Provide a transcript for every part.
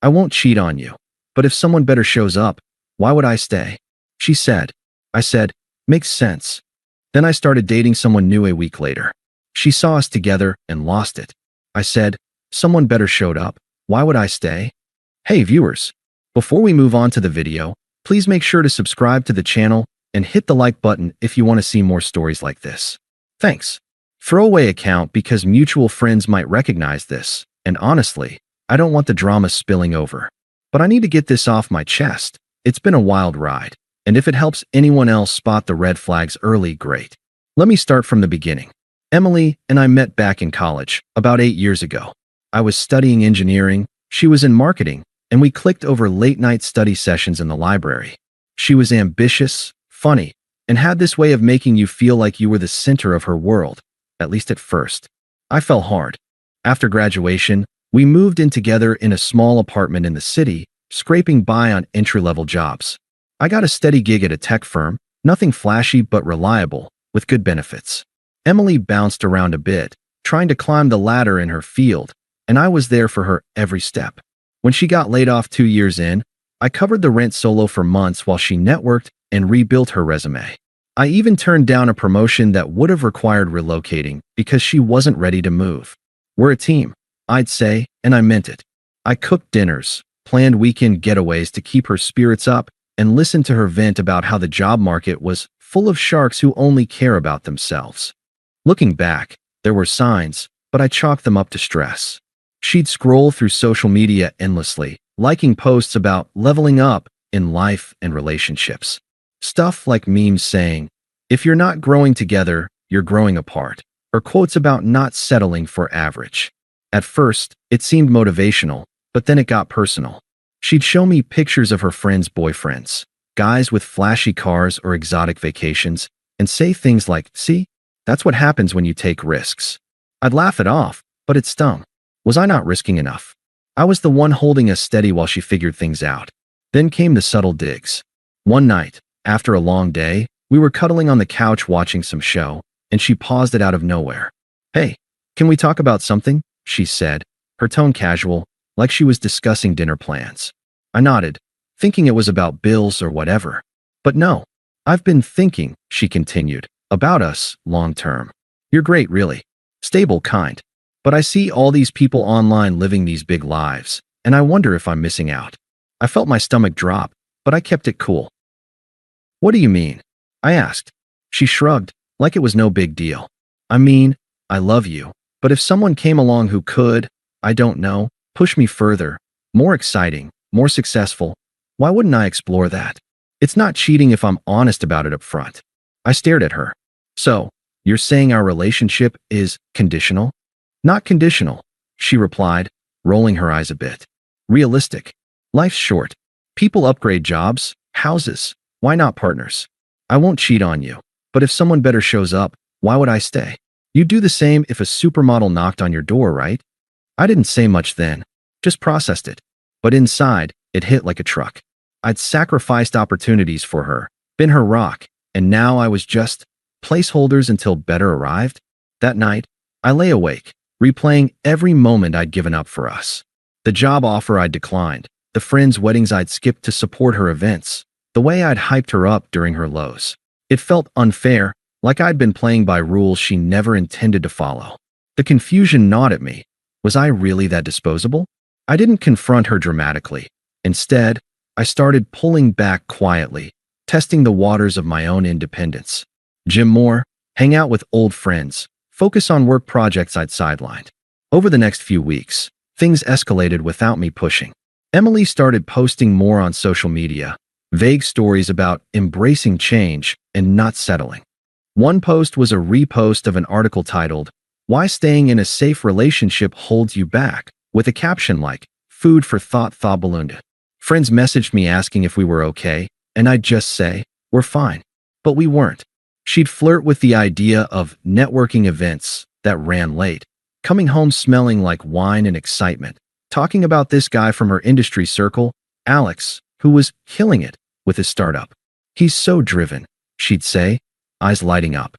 I won't cheat on you. But if someone better shows up, why would I stay? She said. I said, makes sense. Then I started dating someone new a week later. She saw us together and lost it. I said, someone better showed up. Why would I stay? Hey viewers, before we move on to the video, please make sure to subscribe to the channel and hit the like button if you want to see more stories like this. Thanks. Throwaway account because mutual friends might recognize this, and honestly, I don't want the drama spilling over. But I need to get this off my chest. It's been a wild ride, and if it helps anyone else spot the red flags early, great. Let me start from the beginning. Emily and I met back in college, about 8 years ago. I was studying engineering, she was in marketing, and we clicked over late-night study sessions in the library. She was ambitious, funny, and had this way of making you feel like you were the center of her world, at least at first. I fell hard. After graduation, we moved in together in a small apartment in the city, scraping by on entry-level jobs. I got a steady gig at a tech firm, nothing flashy but reliable, with good benefits. Emily bounced around a bit, trying to climb the ladder in her field, and I was there for her every step. When she got laid off 2 years in, I covered the rent solo for months while she networked and rebuilt her resume. I even turned down a promotion that would have required relocating because she wasn't ready to move. We're a team, I'd say, and I meant it. I cooked dinners, planned weekend getaways to keep her spirits up, and listened to her vent about how the job market was full of sharks who only care about themselves. Looking back, there were signs, but I chalked them up to stress. She'd scroll through social media endlessly, liking posts about leveling up in life and relationships. Stuff like memes saying, if you're not growing together, you're growing apart, or quotes about not settling for average. At first, it seemed motivational, but then it got personal. She'd show me pictures of her friends' boyfriends, guys with flashy cars or exotic vacations, and say things like, see, that's what happens when you take risks. I'd laugh it off, but it stung. Was I not risking enough? I was the one holding us steady while she figured things out. Then came the subtle digs. One night, after a long day, we were cuddling on the couch watching some show, and she paused it out of nowhere. Hey, can we talk about something? She said, her tone casual, like she was discussing dinner plans. I nodded, thinking it was about bills or whatever. But no, I've been thinking, she continued, about us, long term. You're great, really. Stable kind. But I see all these people online living these big lives, and I wonder if I'm missing out. I felt my stomach drop, but I kept it cool. What do you mean? I asked. She shrugged, like it was no big deal. I mean, I love you, but if someone came along who could, I don't know, push me further, more exciting, more successful, why wouldn't I explore that? It's not cheating if I'm honest about it up front. I stared at her. So, you're saying our relationship is conditional? Not conditional, she replied, rolling her eyes a bit. Realistic. Life's short. People upgrade jobs, houses. Why not partners? I won't cheat on you, but if someone better shows up, why would I stay? You'd do the same if a supermodel knocked on your door, right? I didn't say much then, just processed it. But inside, it hit like a truck. I'd sacrificed opportunities for her, been her rock, and now I was just placeholders until better arrived. That night, I lay awake, replaying every moment I'd given up for us. The job offer I'd declined, the friends' weddings I'd skipped to support her events, the way I'd hyped her up during her lows. It felt unfair, like I'd been playing by rules she never intended to follow. The confusion gnawed at me. Was I really that disposable? I didn't confront her dramatically. Instead, I started pulling back quietly, testing the waters of my own independence. Gym more, hang out with old friends, focus on work projects I'd sidelined. Over the next few weeks, things escalated without me pushing. Emily started posting more on social media, vague stories about embracing change and not settling. One post was a repost of an article titled, "Why Staying in a Safe Relationship Holds You Back," with a caption like, "Food for thought ballooned." Friends messaged me asking if we were okay, and I'd just say, "We're fine." But we weren't. She'd flirt with the idea of networking events that ran late, coming home smelling like wine and excitement, talking about this guy from her industry circle, Alex, who was killing it with his startup. "He's so driven," she'd say, eyes lighting up.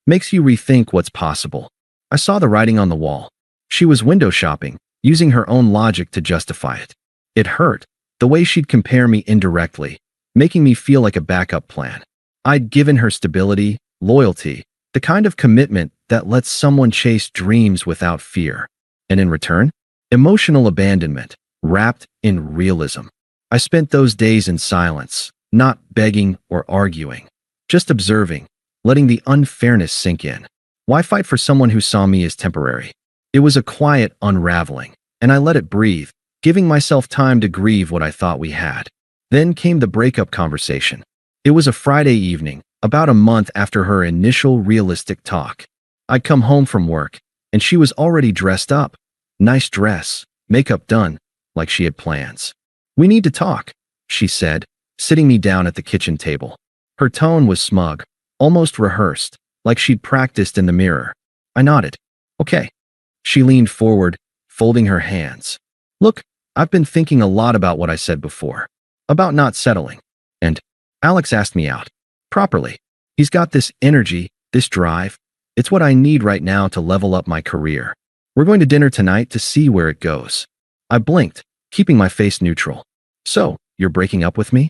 Makes you rethink what's possible. I saw the writing on the wall. She was window shopping, using her own logic to justify it. It hurt, the way she'd compare me indirectly, making me feel like a backup plan. I'd given her stability, loyalty, the kind of commitment that lets someone chase dreams without fear. And in return, emotional abandonment, wrapped in realism. I spent those days in silence, not begging or arguing, just observing, letting the unfairness sink in. Why fight for someone who saw me as temporary? It was a quiet unraveling, and I let it breathe, giving myself time to grieve what I thought we had. Then came the breakup conversation. It was a Friday evening, about a month after her initial realistic talk. I'd come home from work, and she was already dressed up. Nice dress, makeup done, like she had plans. "We need to talk," she said, sitting me down at the kitchen table. Her tone was smug, almost rehearsed, like she'd practiced in the mirror. I nodded. "Okay." She leaned forward, folding her hands. "Look, I've been thinking a lot about what I said before. About not settling. And Alex asked me out. Properly. He's got this energy, this drive. It's what I need right now to level up my career. We're going to dinner tonight to see where it goes." I blinked, keeping my face neutral. "So, you're breaking up with me?"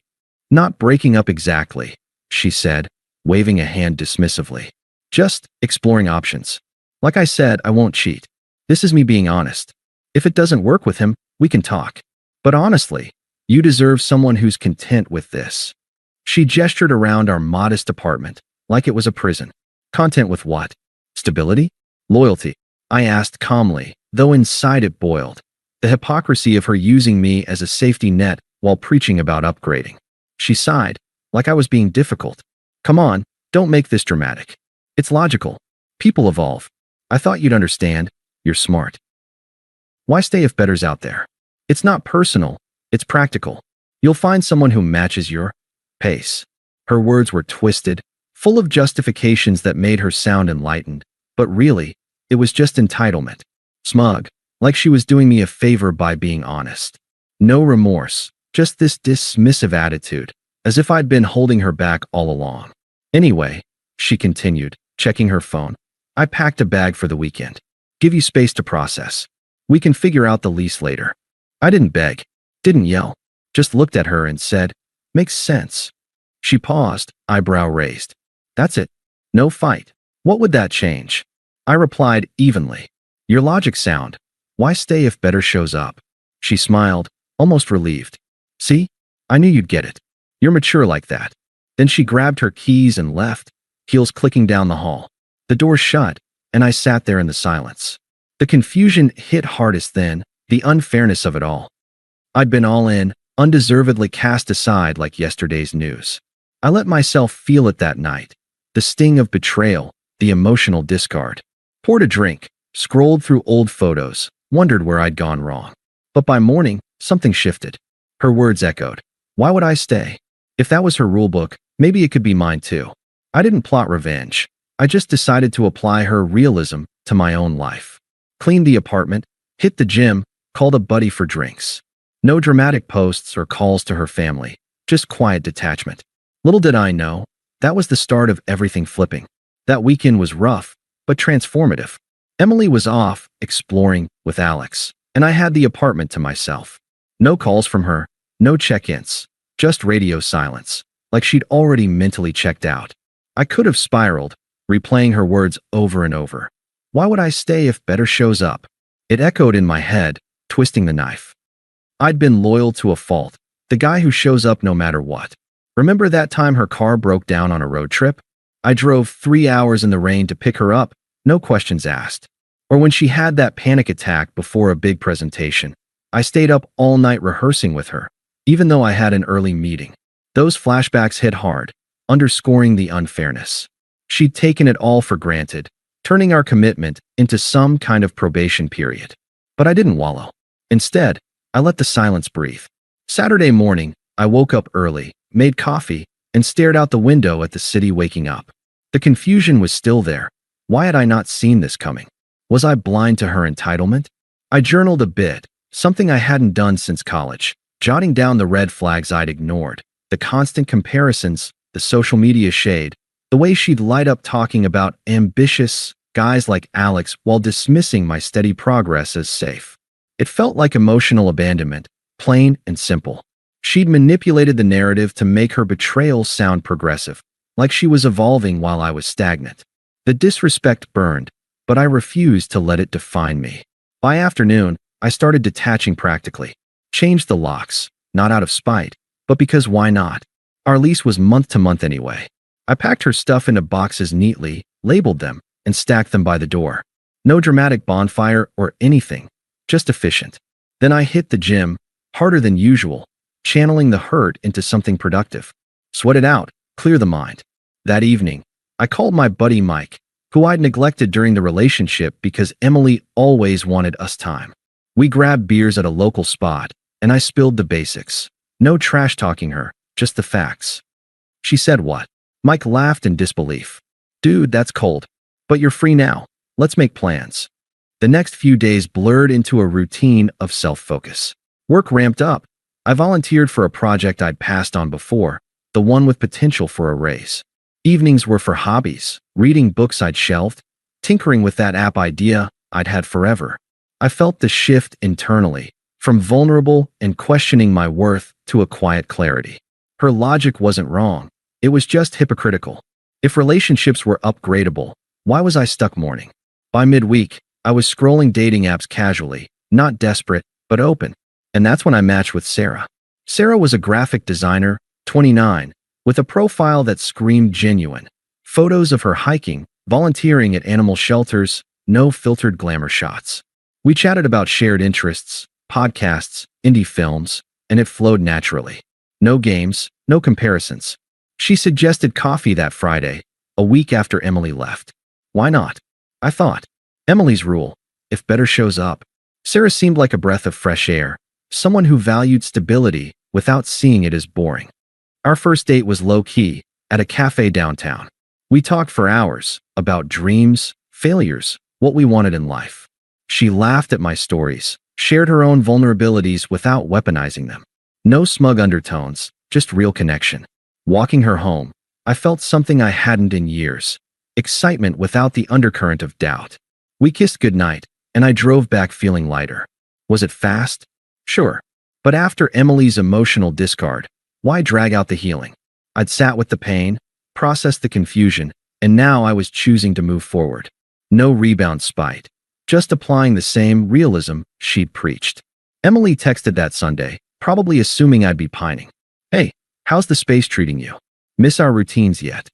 "Not breaking up exactly," she said, waving a hand dismissively. "Just exploring options. Like I said, I won't cheat. This is me being honest. If it doesn't work with him, we can talk. But honestly, you deserve someone who's content with this." She gestured around our modest apartment, like it was a prison. "Content with what? Stability? Loyalty?" I asked calmly, though inside it boiled. The hypocrisy of her using me as a safety net while preaching about upgrading. She sighed, like I was being difficult. "Come on, don't make this dramatic. It's logical. People evolve. I thought you'd understand. You're smart. Why stay if better's out there? It's not personal, it's practical. You'll find someone who matches your pace." Her words were twisted, full of justifications that made her sound enlightened, but really, it was just entitlement. Smug, like she was doing me a favor by being honest. No remorse, just this dismissive attitude, as if I'd been holding her back all along. "Anyway," she continued, checking her phone, "I packed a bag for the weekend. Give you space to process. We can figure out the lease later." I didn't beg, didn't yell, just looked at her and said, "Makes sense." She paused, eyebrow raised. "That's it. No fight. What would that change?" I replied evenly. "Your logic sound. Why stay if better shows up?" She smiled, almost relieved. "See? I knew you'd get it. You're mature like that." Then she grabbed her keys and left, heels clicking down the hall. The door shut, and I sat there in the silence. The confusion hit hardest then, the unfairness of it all. I'd been all in, undeservedly cast aside like yesterday's news. I let myself feel it that night. The sting of betrayal, the emotional discard. Poured a drink, scrolled through old photos, wondered where I'd gone wrong. But by morning, something shifted. Her words echoed. Why would I stay? If that was her rulebook, maybe it could be mine too. I didn't plot revenge. I just decided to apply her realism to my own life. Cleaned the apartment, hit the gym, called a buddy for drinks. No dramatic posts or calls to her family, just quiet detachment. Little did I know, that was the start of everything flipping. That weekend was rough, but transformative. Emily was off, exploring with Alex, and I had the apartment to myself. No calls from her, no check-ins, just radio silence, like she'd already mentally checked out. I could have spiraled, replaying her words over and over. Why would I stay if better shows up? It echoed in my head, twisting the knife. I'd been loyal to a fault, the guy who shows up no matter what. Remember that time her car broke down on a road trip? I drove 3 hours in the rain to pick her up, no questions asked. Or when she had that panic attack before a big presentation, I stayed up all night rehearsing with her, even though I had an early meeting. Those flashbacks hit hard, underscoring the unfairness. She'd taken it all for granted, turning our commitment into some kind of probation period. But I didn't wallow. Instead, I let the silence breathe. Saturday morning, I woke up early, made coffee, and stared out the window at the city waking up. The confusion was still there. Why had I not seen this coming? Was I blind to her entitlement? I journaled a bit, something I hadn't done since college, jotting down the red flags I'd ignored, the constant comparisons, the social media shade, the way she'd light up talking about ambitious guys like Alex while dismissing my steady progress as safe. It felt like emotional abandonment, plain and simple. She'd manipulated the narrative to make her betrayal sound progressive, like she was evolving while I was stagnant. The disrespect burned, but I refused to let it define me. By afternoon, I started detaching practically. Changed the locks, not out of spite, but because why not? Our lease was month to month anyway. I packed her stuff into boxes neatly, labeled them, and stacked them by the door. No dramatic bonfire or anything, just efficient. Then I hit the gym, harder than usual, channeling the hurt into something productive. Sweat it out, clear the mind. That evening, I called my buddy Mike, who I'd neglected during the relationship because Emily always wanted us time. We grabbed beers at a local spot, and I spilled the basics. No trash talking her, just the facts. She said what? Mike laughed in disbelief. Dude, that's cold. But you're free now. Let's make plans. The next few days blurred into a routine of self-focus. Work ramped up. I volunteered for a project I'd passed on before, the one with potential for a raise. Evenings were for hobbies, reading books I'd shelved, tinkering with that app idea I'd had forever. I felt the shift internally, from vulnerable and questioning my worth to a quiet clarity. Her logic wasn't wrong. It was just hypocritical. If relationships were upgradable, why was I stuck mourning? By midweek, I was scrolling dating apps casually, not desperate, but open. And that's when I matched with Sarah. Sarah was a graphic designer, 29, with a profile that screamed genuine. Photos of her hiking, volunteering at animal shelters, no filtered glamour shots. We chatted about shared interests, podcasts, indie films, and it flowed naturally. No games, no comparisons. She suggested coffee that Friday, a week after Emily left. Why not? I thought. Emily's rule, if better shows up. Sarah seemed like a breath of fresh air, someone who valued stability without seeing it as boring. Our first date was low-key, at a cafe downtown. We talked for hours, about dreams, failures, what we wanted in life. She laughed at my stories, shared her own vulnerabilities without weaponizing them. No smug undertones, just real connection. Walking her home, I felt something I hadn't in years. Excitement without the undercurrent of doubt. We kissed goodnight, and I drove back feeling lighter. Was it fast? Sure. But after Emily's emotional discard, why drag out the healing? I'd sat with the pain, processed the confusion, and now I was choosing to move forward. No rebound spite. Just applying the same realism she'd preached. Emily texted that Sunday, probably assuming I'd be pining. Hey, how's the space treating you? Miss our routines yet?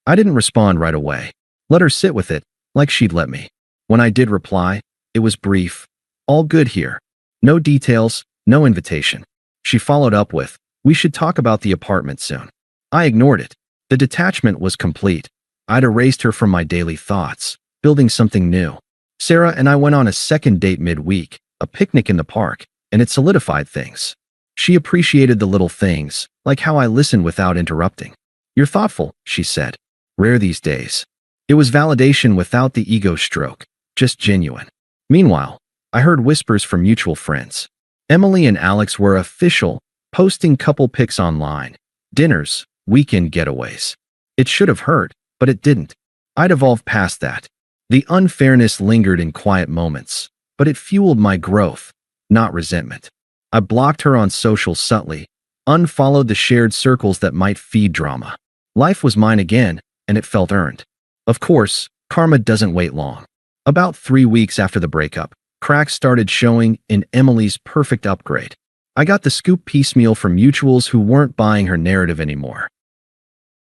I didn't respond right away. Let her sit with it, like she'd let me. When I did reply, it was brief. All good here. No details, no invitation. She followed up with, we should talk about the apartment soon. I ignored it. The detachment was complete. I'd erased her from my daily thoughts, building something new. Sarah and I went on a second date midweek, a picnic in the park, and it solidified things. She appreciated the little things, like how I listened without interrupting. You're thoughtful, she said. Rare these days. It was validation without the ego stroke, just genuine. Meanwhile, I heard whispers from mutual friends. Emily and Alex were official, posting couple pics online, dinners, weekend getaways. It should have hurt, but it didn't. I'd evolved past that. The unfairness lingered in quiet moments, but it fueled my growth, not resentment. I blocked her on social subtly, unfollowed the shared circles that might feed drama. Life was mine again, and it felt earned. Of course, karma doesn't wait long. About 3 weeks after the breakup, cracks started showing in Emily's perfect upgrade. I got the scoop piecemeal from mutuals who weren't buying her narrative anymore.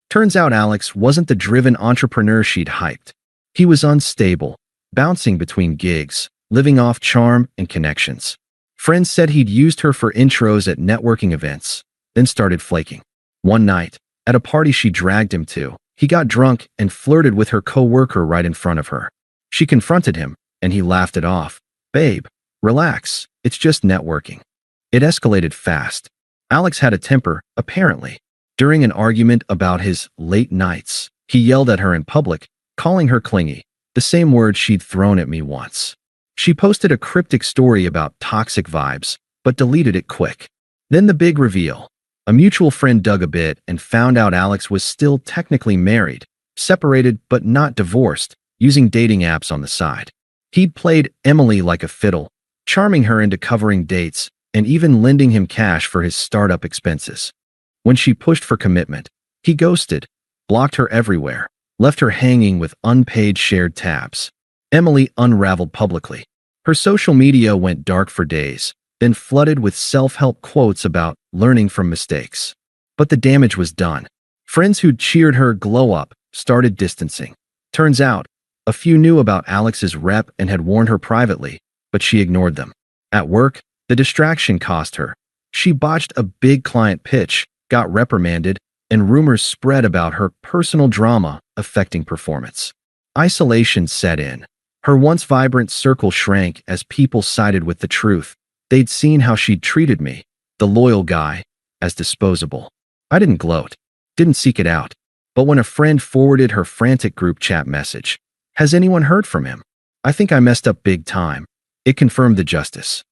Turns out Alex wasn't the driven entrepreneur she'd hyped. He was unstable, bouncing between gigs, living off charm and connections. Friends said he'd used her for intros at networking events, then started flaking. One night, at a party she dragged him to, he got drunk and flirted with her coworker right in front of her. She confronted him, and he laughed it off. Babe, relax, it's just networking. It escalated fast. Alex had a temper, apparently. During an argument about his late nights, he yelled at her in public, calling her clingy, the same word she'd thrown at me once. She posted a cryptic story about toxic vibes, but deleted it quick. Then the big reveal. A mutual friend dug a bit and found out Alex was still technically married, separated but not divorced, using dating apps on the side. He'd played Emily like a fiddle, charming her into covering dates and even lending him cash for his startup expenses. When she pushed for commitment, he ghosted, blocked her everywhere, left her hanging with unpaid shared tabs. Emily unraveled publicly. Her social media went dark for days, then flooded with self-help quotes about learning from mistakes. But the damage was done. Friends who'd cheered her glow up started distancing. Turns out, a few knew about Alex's rep and had warned her privately, but she ignored them. At work, the distraction cost her. She botched a big client pitch, got reprimanded, and rumors spread about her personal drama affecting performance. Isolation set in. Her once vibrant circle shrank as people sided with the truth. They'd seen how she'd treated me, the loyal guy, as disposable. I didn't gloat, didn't seek it out. But when a friend forwarded her frantic group chat message, "Has anyone heard from him? I think I messed up big time," it confirmed the justice.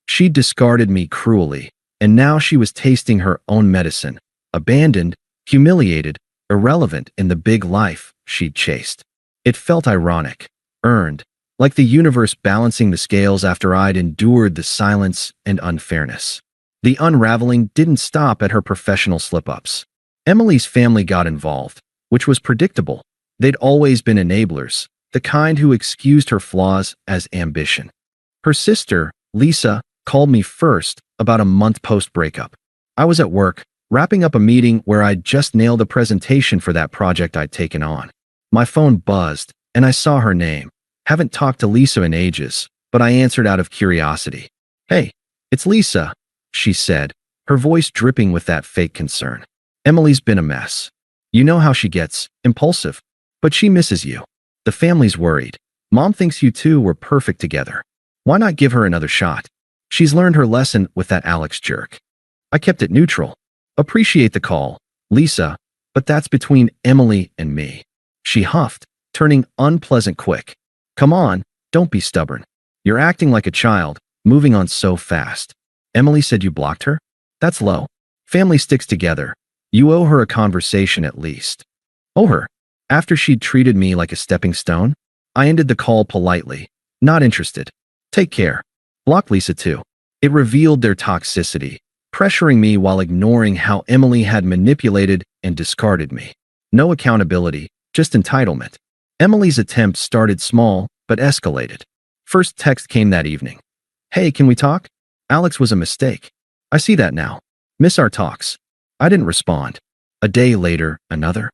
She discarded me cruelly, and now she was tasting her own medicine, abandoned, humiliated, irrelevant in the big life she'd chased. It felt ironic, earned, like the universe balancing the scales after I'd endured the silence and unfairness. The unraveling didn't stop at her professional slip-ups. Emily's family got involved, which was predictable. They'd always been enablers, the kind who excused her flaws as ambition. Her sister, Lisa, called me first about a month post-breakup. I was at work, wrapping up a meeting where I'd just nailed a presentation for that project I'd taken on. My phone buzzed, and I saw her name. Haven't talked to Lisa in ages, but I answered out of curiosity. "Hey, it's Lisa," she said, her voice dripping with that fake concern. "Emily's been a mess. You know how she gets, impulsive. But she misses you. The family's worried. Mom thinks you two were perfect together. Why not give her another shot? She's learned her lesson with that Alex jerk." I kept it neutral. "Appreciate the call, Lisa, but that's between Emily and me." She huffed, turning unpleasant quick. "Come on, don't be stubborn. You're acting like a child, moving on so fast. Emily said you blocked her? That's low. Family sticks together. You owe her a conversation at least." "Owe her? After she'd treated me like a stepping stone?" I ended the call politely. "Not interested. Take care." Block Lisa too. It revealed their toxicity, pressuring me while ignoring how Emily had manipulated and discarded me. No accountability, just entitlement. Emily's attempt started small, but escalated. First text came that evening. "Hey, can we talk? Alex was a mistake. I see that now. Miss our talks." I didn't respond. A day later, another.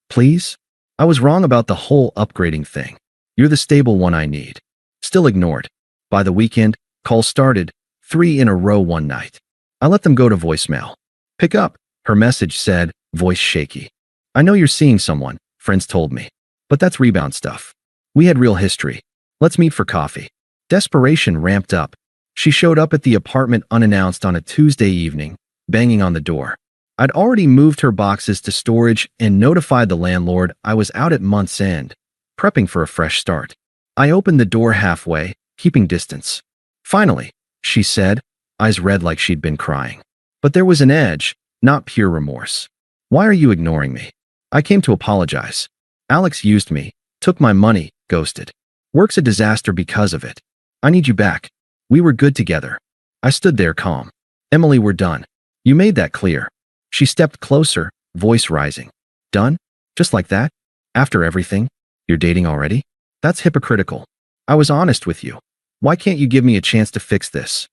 "Please? I was wrong about the whole upgrading thing. You're the stable one I need." Still ignored. By the weekend, calls started, 3 in a row one night. I let them go to voicemail. "Pick up," her message said, voice shaky. "I know you're seeing someone," friends told me. "But that's rebound stuff. We had real history. Let's meet for coffee." Desperation ramped up. She showed up at the apartment unannounced on a Tuesday evening, banging on the door. I'd already moved her boxes to storage and notified the landlord I was out at month's end, prepping for a fresh start. I opened the door halfway, keeping distance. "Finally," she said, eyes red like she'd been crying. But there was an edge, not pure remorse. "Why are you ignoring me? I came to apologize. Alex used me, took my money, ghosted. Work's a disaster because of it. I need you back. We were good together." I stood there calm. "Emily, we're done. You made that clear." She stepped closer, voice rising. "Done? Just like that? After everything? You're dating already? That's hypocritical. I was honest with you. Why can't you give me a chance to fix this?"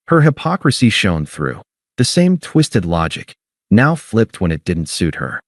Her hypocrisy shone through. The same twisted logic, now flipped when it didn't suit her.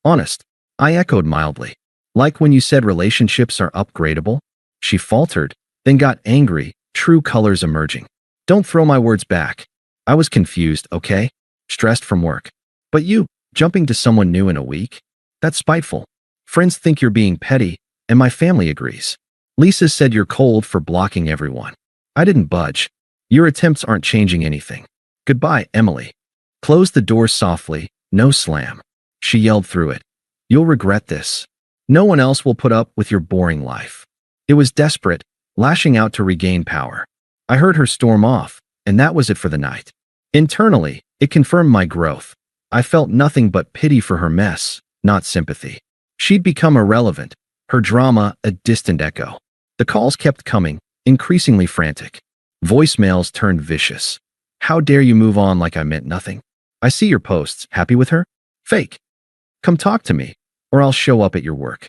"Honest," I echoed mildly. "Like when you said relationships are upgradable?" She faltered, then got angry, true colors emerging. "Don't throw my words back. I was confused, okay? Stressed from work. But you, jumping to someone new in a week? That's spiteful. Friends think you're being petty, and my family agrees. Lisa said you're cold for blocking everyone." I didn't budge. "Your attempts aren't changing anything. Goodbye, Emily." Closed the door softly, no slam. She yelled through it. "You'll regret this. No one else will put up with your boring life." It was desperate, lashing out to regain power. I heard her storm off, and that was it for the night. Internally, it confirmed my growth. I felt nothing but pity for her mess, not sympathy. She'd become irrelevant, her drama a distant echo. The calls kept coming, increasingly frantic. Voicemails turned vicious. How dare you move on like I meant nothing? I see your posts. Happy with her? Fake. Come talk to me, or I'll show up at your work.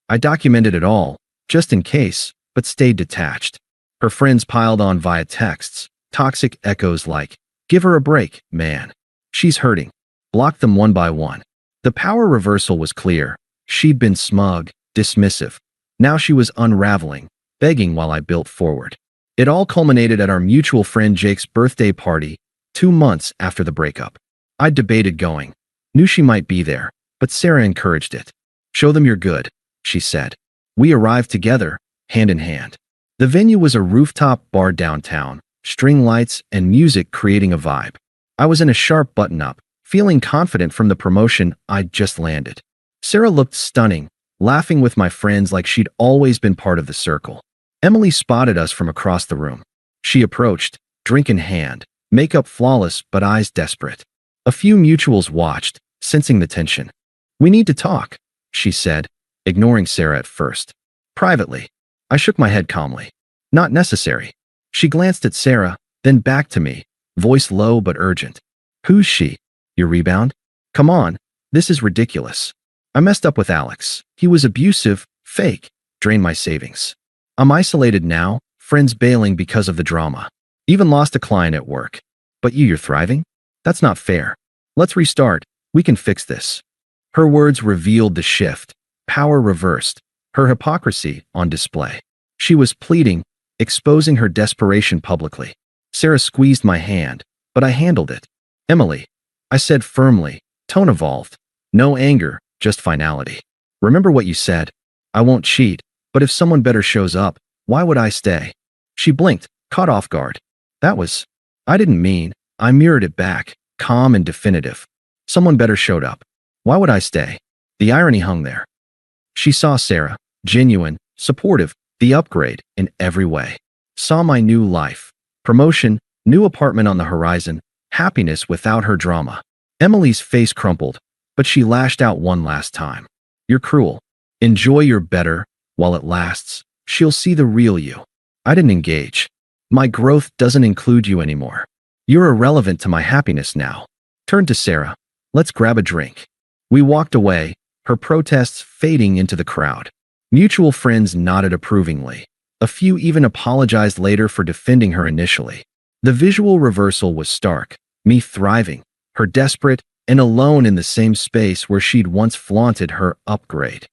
I documented it all, just in case, but stayed detached. Her friends piled on via texts, toxic echoes like, give her a break, man. She's hurting. Blocked them one by one. The power reversal was clear. She'd been smug, dismissive. Now she was unraveling, begging while I built forward. It all culminated at our mutual friend Jake's birthday party, 2 months after the breakup. I debated going. Knew she might be there, but Sarah encouraged it. Show them you're good, she said. We arrived together, hand in hand. The venue was a rooftop bar downtown, string lights and music creating a vibe. I was in a sharp button-up, feeling confident from the promotion I'd just landed. Sarah looked stunning, laughing with my friends like she'd always been part of the circle. Emily spotted us from across the room. She approached, drink in hand, makeup flawless but eyes desperate. A few mutuals watched, sensing the tension. We need to talk, she said, ignoring Sarah at first. Privately. I shook my head calmly. Not necessary. She glanced at Sarah, then back to me, voice low but urgent. Who's she? Your rebound? Come on, this is ridiculous. I messed up with Alex. He was abusive, fake, drained my savings. I'm isolated now, friends bailing because of the drama. Even lost a client at work. But you're thriving? That's not fair. Let's restart. We can fix this. Her words revealed the shift. Power reversed. Her hypocrisy on display. She was pleading, exposing her desperation publicly. Sarah squeezed my hand, but I handled it. Emily, I said firmly, tone evolved. No anger, just finality. Remember what you said. I won't cheat, but if someone better shows up, why would I stay? She blinked, caught off guard. I didn't mean. I mirrored it back, calm and definitive. Someone better showed up. Why would I stay? The irony hung there. She saw Sarah, genuine, supportive, the upgrade in every way. Saw my new life. Promotion, new apartment on the horizon, happiness without her drama. Emily's face crumpled, but she lashed out one last time. You're cruel. Enjoy your better, while it lasts. She'll see the real you. I didn't engage. My growth doesn't include you anymore. You're irrelevant to my happiness now. Turned to Sarah. Let's grab a drink. We walked away, her protests fading into the crowd. Mutual friends nodded approvingly. A few even apologized later for defending her initially. The visual reversal was stark. Me thriving, her desperate, and alone in the same space where she'd once flaunted her upgrade.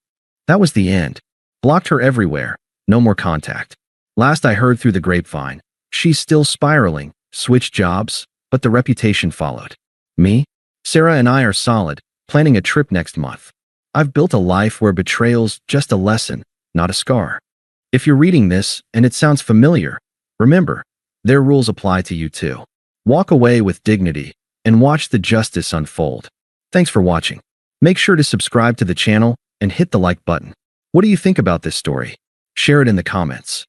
That was the end. Blocked her everywhere. No more contact. Last I heard through the grapevine, she's still spiraling, switched jobs, but the reputation followed. Me? Sarah and I are solid, planning a trip next month. I've built a life where betrayal's just a lesson, not a scar. If you're reading this and it sounds familiar, remember, their rules apply to you too. Walk away with dignity and watch the justice unfold. Thanks for watching. Make sure to subscribe to the channel and hit the like button. What do you think about this story? Share it in the comments.